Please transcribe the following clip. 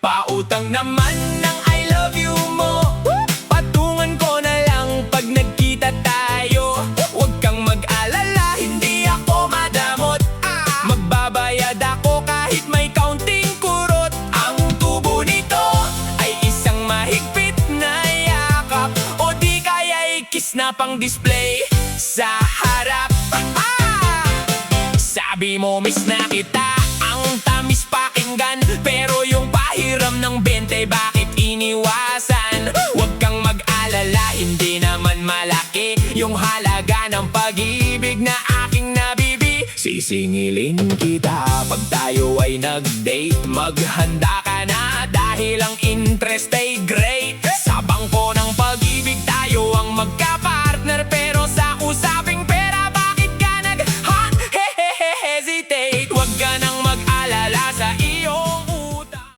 Pautang naman ng I love you mo, patungan ko na lang pag nagkita tayo. Huwag kang mag-alala, hindi ako madamot. Magbabayad ako kahit may kaunting kurot. Ang tubo nito ay isang mahigpit na yakap, o di kaya kiss na pang display sa harap. Sabi mo miss na kita, ang tamis pakinggan, pero yung pahiram ng 20 bakit iniwasan? Huwag kang mag-alala, hindi naman malaki yung halaga ng pag-ibig na aking nabibi. Sisingilin kita pag tayo ay nag-date, maghanda ka na